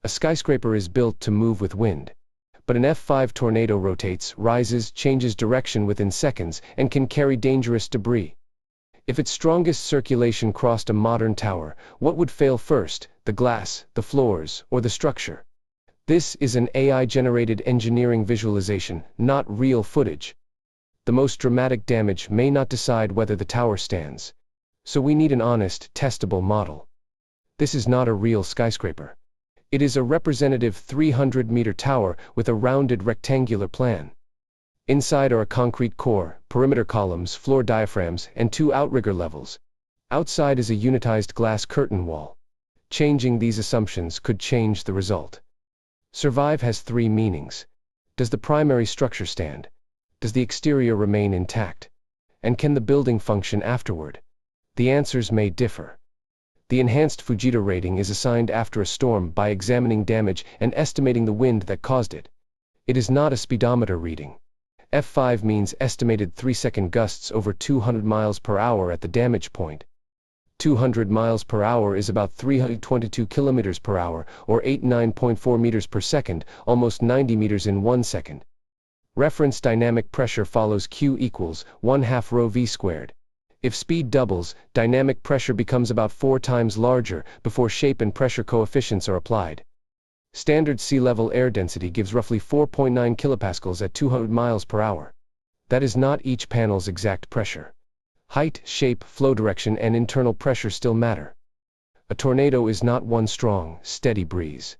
A skyscraper is built to move with wind. But an F5 tornado rotates, rises, changes direction within seconds, and can carry dangerous debris. If its strongest circulation crossed a modern tower, what would fail first, the glass, the floors, or the structure? This is an AI-generated engineering visualization, not real footage. The most dramatic damage may not decide whether the tower stands. So we need an honest, testable model. This is not a real skyscraper. It is a representative 300-meter tower with a rounded rectangular plan. Inside are a concrete core, perimeter columns, floor diaphragms, and 2 outrigger levels. Outside is a unitized glass curtain wall. Changing these assumptions could change the result. Survive has 3 meanings. Does the primary structure stand? Does the exterior remain intact? And can the building function afterward? The answers may differ. The enhanced Fujita rating is assigned after a storm by examining damage and estimating the wind that caused it. It is not a speedometer reading. F5 means estimated 3-second gusts over 200 miles per hour at the damage point. 200 miles per hour is about 322 kilometers per hour, or 89.4 meters per second, almost 90 meters in 1 second. Reference dynamic pressure follows Q equals 1/2 rho v squared. If speed doubles, dynamic pressure becomes about 4 times larger before shape and pressure coefficients are applied. Standard sea level air density gives roughly 4.9 kilopascals at 200 miles per hour. That is not each panel's exact pressure. Height, shape, flow direction, and internal pressure still matter. A tornado is not one strong, steady breeze.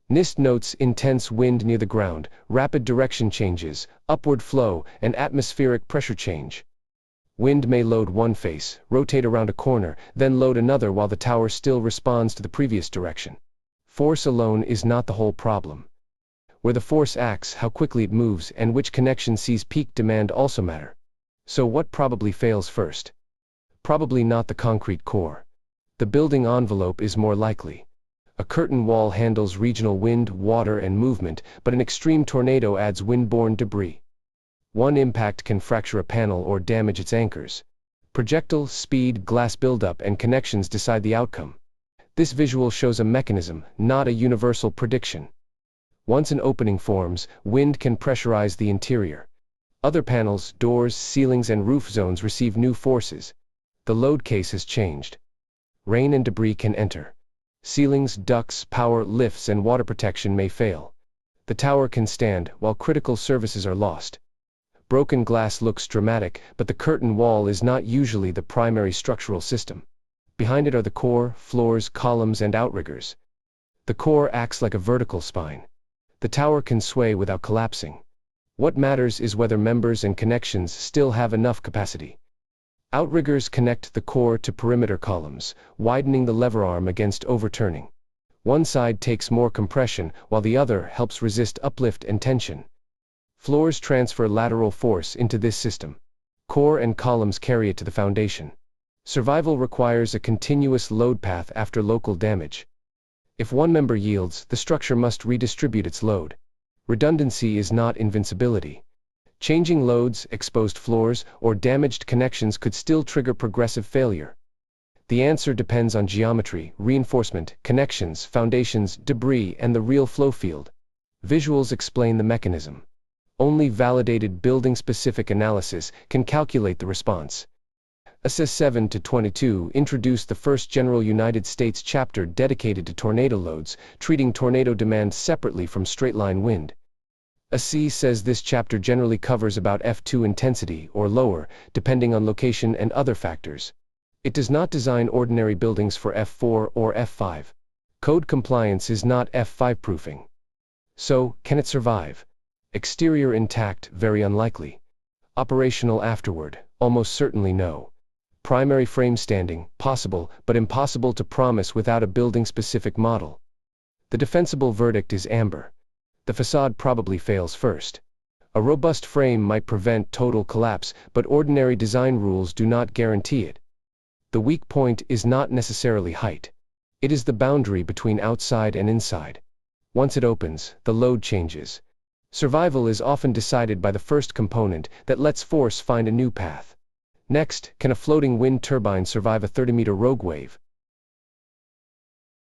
NIST notes intense wind near the ground, rapid direction changes, upward flow, and atmospheric pressure change. Wind may load one face, rotate around a corner, then load another while the tower still responds to the previous direction. Force alone is not the whole problem. Where the force acts, how quickly it moves, and which connection sees peak demand also matter. So what probably fails first? Probably not the concrete core. The building envelope is more likely. A curtain wall handles regional wind, water, and movement, but an extreme tornado adds wind-borne debris. One impact can fracture a panel or damage its anchors. Projectile, speed, glass buildup, and connections decide the outcome. This visual shows a mechanism, not a universal prediction. Once an opening forms, wind can pressurize the interior. Other panels, doors, ceilings, and roof zones receive new forces. The load case has changed. Rain and debris can enter. Ceilings, ducts, power, lifts, and water protection may fail. The tower can stand, while critical services are lost. Broken glass looks dramatic, but the curtain wall is not usually the primary structural system. Behind it are the core, floors, columns, and outriggers. The core acts like a vertical spine. The tower can sway without collapsing. What matters is whether members and connections still have enough capacity. Outriggers connect the core to perimeter columns, widening the lever arm against overturning. One side takes more compression, while the other helps resist uplift and tension. Floors transfer lateral force into this system. Core and columns carry it to the foundation. Survival requires a continuous load path after local damage. If one member yields, the structure must redistribute its load. Redundancy is not invincibility. Changing loads, exposed floors, or damaged connections could still trigger progressive failure. The answer depends on geometry, reinforcement, connections, foundations, debris, and the real flow field. Visuals explain the mechanism. Only validated building-specific analysis can calculate the response. Assess 7-22 introduced the first general United States chapter dedicated to tornado loads, treating tornado demand separately from straight-line wind. ASC says this chapter generally covers about F2 intensity or lower, depending on location and other factors. It does not design ordinary buildings for F4 or F5. Code compliance is not F5 proofing. So, can it survive? Exterior intact, very unlikely. Operational afterward, almost certainly no. Primary frame standing, possible, but impossible to promise without a building-specific model. The defensible verdict is amber. The facade probably fails first. A robust frame might prevent total collapse, but ordinary design rules do not guarantee it. The weak point is not necessarily height. It is the boundary between outside and inside. Once it opens, the load changes. Survival is often decided by the first component that lets force find a new path. Next, can a floating wind turbine survive a 30-meter rogue wave?